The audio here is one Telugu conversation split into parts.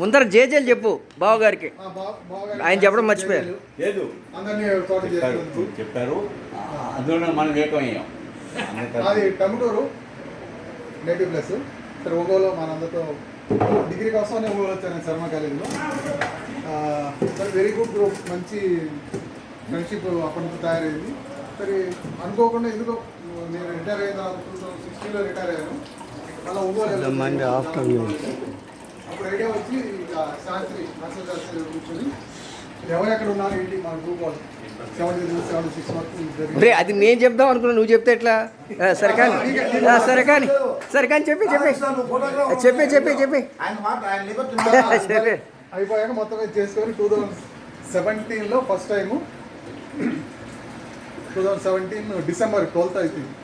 ముందర జేజేలు చెప్పు బావగారికి. ఆయన చెప్పడం మర్చిపోయారు. లేదు చెప్పారు. అందులో మనం ఏకమయ్యాం. అది టంగుటూరు నేటివ్ ప్లస్. ఇక్కడ ఒంగోలు మనందరితో డిగ్రీ కోసం ఒంగోలు వచ్చాను శర్మ కాలేజీలో. వెరీ గుడ్ గ్రూప్, మంచి ఫ్రెండ్షిప్ అప్పటి నుంచి తయారైంది. సరే అనుకోకుండా ఎందుకో నేను రిటైర్ అయిన తర్వాత 2016లో రిటైర్ అయ్యాను. మళ్ళీ ఒంగోలు అప్పుడు ఐడియా వచ్చి ఇక శాస్త్రి నర్సరీ శాస్త్రి కూర్చొని ఎవరు ఎక్కడ ఉన్నారు ఏంటి మన గ్రూప్ వాళ్ళు 76 వరకు. అది నేను చెప్దాం అనుకున్నా, నువ్వు చెప్తే ఎట్లా? సరే కానీ సరే కానీ చెప్పి అయిపోయాక మొత్తం చేసుకొని 2017లో ఫస్ట్ టైము 2017 డిసెంబర్ 12th అయిపోయింది.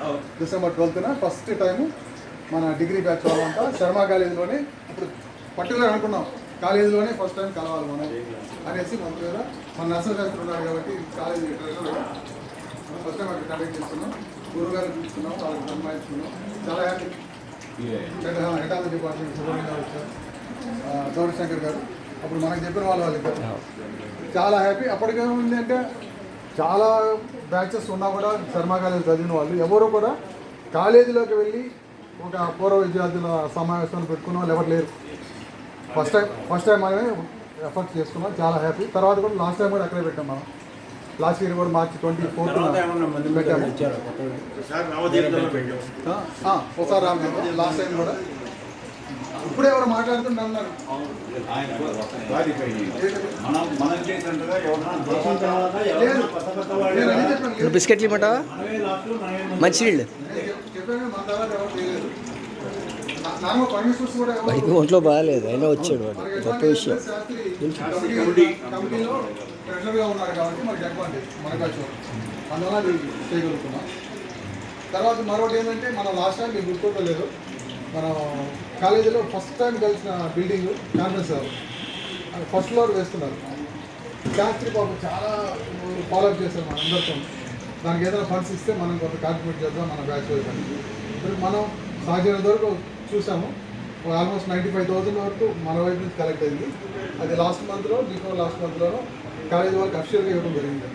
డిసెంబర్ 12th ఫస్ట్ టైము మన డిగ్రీ బ్యాచ్ వాళ్ళంతా శర్మ కాలేజీలోనే, ఇప్పుడు పర్టికులర్ అనుకున్నాం కాలేజీలోనే ఫస్ట్ టైం కలవాలి మనం అనేసి మంత్రి కదా మన నర్సరీ శాస్త్రి ఉన్నారు కాబట్టి కాలేజీ ఫస్ట్ టైం అక్కడ కండక్ట్ చేస్తున్నాం. గురువు గారు చూస్తున్నాం, వాళ్ళకి సన్మానిస్తున్నాం. చాలా హ్యాపీ. ఎటాలజీ డిపార్ట్మెంట్ సుబ్రహ్మణ్యం గారు వచ్చారు, గౌరీశంకర్ గారు, అప్పుడు మనకు చెప్పిన వాళ్ళు ఇద్దరు. చాలా హ్యాపీ. అప్పటికే ఉంది అంటే చాలా బ్యాచెస్ ఉన్నా కూడా శర్మ కాలేజీ చదివిన వాళ్ళు ఎవరు కూడా కాలేజీలోకి వెళ్ళి ఒక పూర్వ విద్యార్థుల సమావేశాన్ని పెట్టుకున్న వాళ్ళు ఎవరు లేరు. ఫస్ట్ టైం అనేది ఎఫర్ట్స్ చేసుకున్నాం. చాలా హ్యాపీ. తర్వాత కూడా లాస్ట్ టైం కూడా అక్కడే పెట్టాం మనం. లాస్ట్ ఇయర్ కూడా March 24th పెట్టాము. ఒకసారి రాము లాస్ట్ టైం కూడా. ఇప్పుడే ఎవరు మాట్లాడుతుంటే అన్నారు బిస్కెట్లు ఇవ్వమంటావా? మంచినీళ్ళు వాడికి ఒంట్లో బాగాలేదు, అయినా వచ్చాడు. వాడు గొప్ప విషయం. కమిటీలో ట్రెజరర్గా ఉన్నారు కాబట్టి మనకి అడ్వాంటేజ్, మనకు అందువల్ల చేయగలుగుతున్నాం. తర్వాత మరొకటి ఏంటంటే మనం లాస్ట్ టైం మీకు గుర్తుకోలేదు, మనం కాలేజీలో ఫస్ట్ టైం కలిసిన building conference hall first floor వేస్తున్నారు. శాస్త్రి పాపం చాలా ఫాలోఅప్ చేశారు మన అందరితో. దానికి ఏదైనా ఫండ్స్ ఇస్తే మనం కొంత కాంట్రిబ్యూట్ చేద్దాం మన బ్యాచ్ వైపు. మనం సాధ్యమైనంత వరకు చూసాము. ఆల్మోస్ట్ 95,000 వరకు మన వైపు నుంచి కలెక్ట్ అయింది. అది లాస్ట్ మంత్లో లాస్ట్ మంత్లోనూ కాలేజీ వాళ్ళకి అఫిషియల్గా ఇవ్వడం జరిగింది.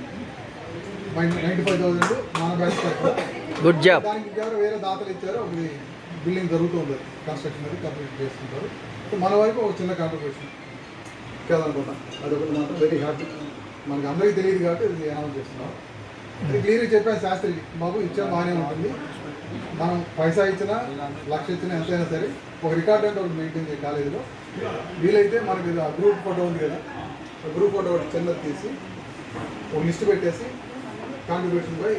95,000 మన బ్యాచ్ తరఫున. Good job. దానికి ఎవరు వేరే దాతలు ఇచ్చారు. ఒకటి బిల్డింగ్ జరుగుతుంది, కన్స్ట్రక్షన్ అది కంప్లీట్ చేసుకుంటారు. సో మన వైపు ఒక చిన్న కాంట్రిబ్యూషన్ చేయాలనుకుంటాం. అదొకటి మాత్రం వెరీ హ్యాపీ. మనకి అందరికీ తెలియదు కాబట్టి ఇది అనౌన్స్ చేస్తున్నాం. అది క్లియర్గా చెప్పాను శాస్త్రి బాబు, ఇచ్చాం బాగానే ఉంటుంది. మనం పైసా ఇచ్చినా లక్ష ఇచ్చినా ఎంతైనా సరే ఒక రికార్డ్ అంటే ఒకటి మెయింటైన్ చేయాలి కాలేజీలో. వీలైతే మనకి గ్రూప్ ఫోటో ఉంది కదా, గ్రూప్ ఫోటో ఒకటి చిన్నది తీసి ఒక లిస్ట్ పెట్టేసి కాంట్రిబ్యూషన్ బై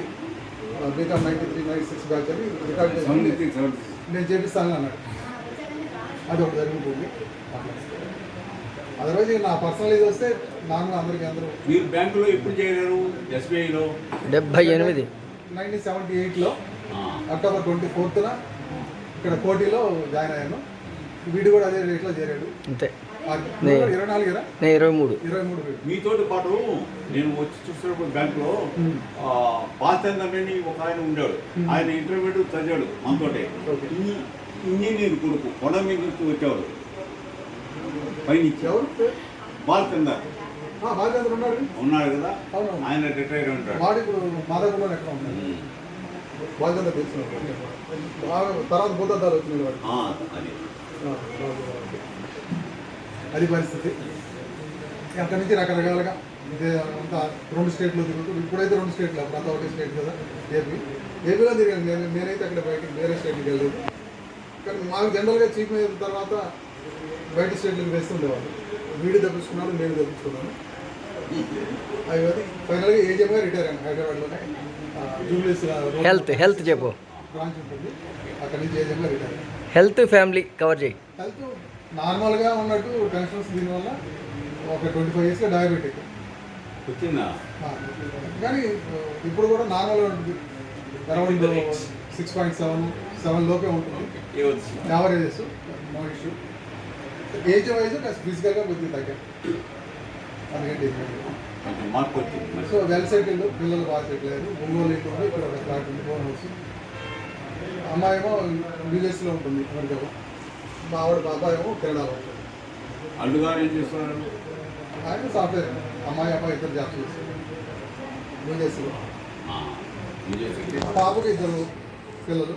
బీకామ్ 93, 96 బ్యాచ్ అని రికార్డ్ చేసి నేను చేపిస్తాను అన్నాడు. అది ఒకటి జరుగుతుంది. అదర్వైజ్ నా పర్సనల్ ఇది వస్తే నార్మల్ అందరూ మీరు బ్యాంకులో ఎప్పుడు చేరారు? SBIలో 78 1978లో October 24th ఇక్కడ కోటిలో జాయిన్ అయ్యాను. వీడు కూడా అదే రేట్లో చేరాడు. అంతే. 23 మీతో పాటు నేను వచ్చి చూస్తున్నప్పుడు బ్యాంకులో పాల్చందని ఒక ఆయన ఉండాడు. ఆయన ఇంటర్మీడియట్ చదివాడు మనతోటే. ఇంజనీర్ కొడుకు కొండ మీద నుంచి వచ్చాడు. పైన బాలచందర్ ఉన్నాడు కదా, ఆయన రిటైర్ ఉంటాడు. వాడు ఇప్పుడు మా దగ్గరలో ఎక్కడ ఉంటాడు. బాలచందర్ తెలుసు. తర్వాత భూతాలు వచ్చినాడు వాడు. అది పరిస్థితి. అక్కడి నుంచి రకరకాలుగా ఇదే అంతా 2 స్టేట్లో తిరుగుతూ, ఇప్పుడైతే 2 స్టేట్లు, అప్పుడు అంతా ఒకటే స్టేట్ కదా ఏపీలో తిరిగాను. నేనైతే అక్కడ బయటకి వేరే స్టేట్కి వెళ్ళలేదు. కానీ మాకు జనరల్గా చీఫ్ అయిన తర్వాత బయట స్టేట్లకు వేస్తుండేవాళ్ళు. వీడు తెప్పించుకున్నాను, నేను తెప్పించుకున్నాను. అది ఫైనల్గా ఏజీఎంగా రిటైర్ అయ్యాను. హైదరాబాద్లోనే జూబ్లీస్ హెల్త్ చెప్పు బ్రాంచ్ ఉంటుంది, అక్కడి నుంచి ఏజీఎంగా రిటైర్ అయ్యాను. హెల్త్ ఫ్యామిలీ కవర్ చేయి. హెల్త్ నార్మల్గా ఉన్నట్టు టెన్షన్స్ దీనివల్ల ఒక 25 yearsలో డయాబెటిక్ వచ్చిందా. కానీ ఇప్పుడు కూడా నార్మల్గా ఉంటుంది. అరౌండ్ 6.7 లోపే ఉంటుంది averages. No issue. Age wise ఫిజికల్గా కొద్దిగా తగ్గాను. అందుకంటే మార్పు వచ్చింది. సో వెల్ సెటిల్డ్, పిల్లలు బాగా సెటిల్ అయ్యారు. ఒంగోలు ఉంటుంది, ఇక్కడ ఒక ఫ్లాట్ ఉంది, ఫోన్ హౌస్. అమ్మాయేమో యూఎస్లో ఉంటుంది అమెరికాలో. మా ఆవిడ బాబాయ్ ఏమో కెనడాలో ఉంటుంది. అల్లుగారు ఏం చేస్తున్నారు? ఆయన సాఫ్ట్వేర్, అమ్మాయి అబ్బాయి ఇద్దరు జాబ్స్ చేస్తారు. యూజెస్లో ఆ, ఏం చేస్తారు? పాపకి ఇద్దరు పిల్లలు,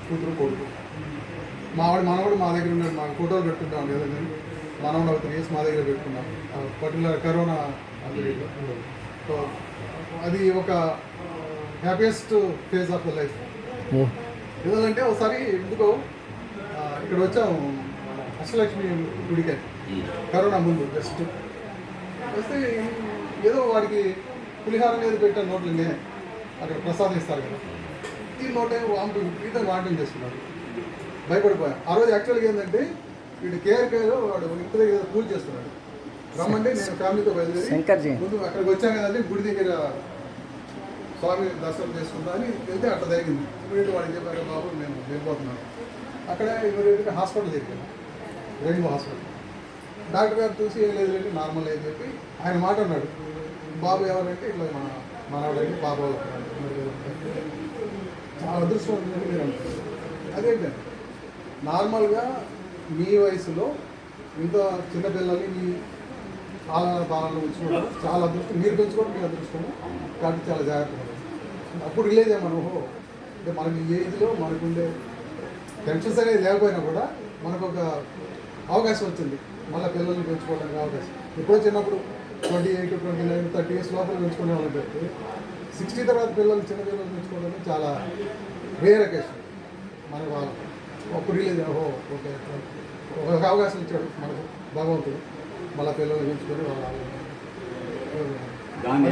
కూతురు కొడుకు. మనవడు మా దగ్గర ఉన్నాడు. మా ఫోటోలు పెట్టుకుంటాం లేదా కానీ మనవడు 3 years మా దగ్గర పెట్టుకున్నాం. పర్టికులర్ కరోనా పీరియడ్లో. సో అది ఒక happiest phase of the life. ఎందుకంటే ఒకసారి ఎందుకో ఇక్కడ వచ్చాము అష్టలక్ష్మి గుడికి కరోనా ముందు జస్ట్ వస్తే ఏదో వాడికి పులిహారం ఏదో పెట్టాను నోట్లు నేనే అక్కడ ప్రసాదం ఇస్తారు కదా, ఈ నోటే వాంటింగ్ చేస్తున్నాడు. భయపడిపోయా. ఆ రోజు యాక్చువల్గా ఏంటంటే వీడు కేర్కేలో వాడు ఇంటి దగ్గర పూజ చేస్తున్నాడు. రమ్మంటే నేను ఫ్యామిలీతో బయలుదేరి ముందు అక్కడికి వచ్చాను కదండి, గుడి దగ్గర స్వామి దర్శనం చేసుకుంటా అని వెళ్తే అట్లా జరిగింది. ఇప్పుడు వాడికి చెప్పారు, బాబు నేను వెళ్ళిపోతున్నాను. అక్కడ ఇమీడియట్గా హాస్పిటల్ చెప్పాను, రెయిన్బో హాస్పిటల్. డాక్టర్ గారు చూసి ఏం లేదు లేదు నార్మల్ అని చెప్పి ఆయన మాట అన్నాడు. బాబు ఎవరంటే ఇట్లా మనవాడండి బాబు చాలా అదృష్టం ఉందని మీరు అంటారు. అదేంటండి నార్మల్గా మీ వయసులో ఇంత చిన్నపిల్లల్ని మీ పాలన ఉంచుకోవడం చాలా అదృష్టం. మీరు పెంచుకోవడం మీ అదృష్టము కాబట్టి చాలా జాగ్రత్తగా అప్పుడు రిలేజ్ మనం ఓహో అంటే మనకి ఈ ఏజ్లో మనకుండే టెన్షన్స్ అనేది లేకపోయినా కూడా మనకు ఒక అవకాశం వచ్చింది మళ్ళీ పిల్లల్ని పెంచుకోవడానికి అవకాశం. ఎప్పుడో చిన్నప్పుడు 28, 29, 30 years లోపల పెంచుకునే వాళ్ళని పెడితే 60 తర్వాత పిల్లలు చిన్న పిల్లలు పెంచుకోవడం చాలా రేర్ అకేషన్. మన వాళ్ళు ఒక రిలీజ్ ఓహో ఓకే ఒక అవకాశం ఇచ్చాడు మనకు భగవంతుడు మళ్ళీ పిల్లల్ని పెంచుకొని వాళ్ళ దాని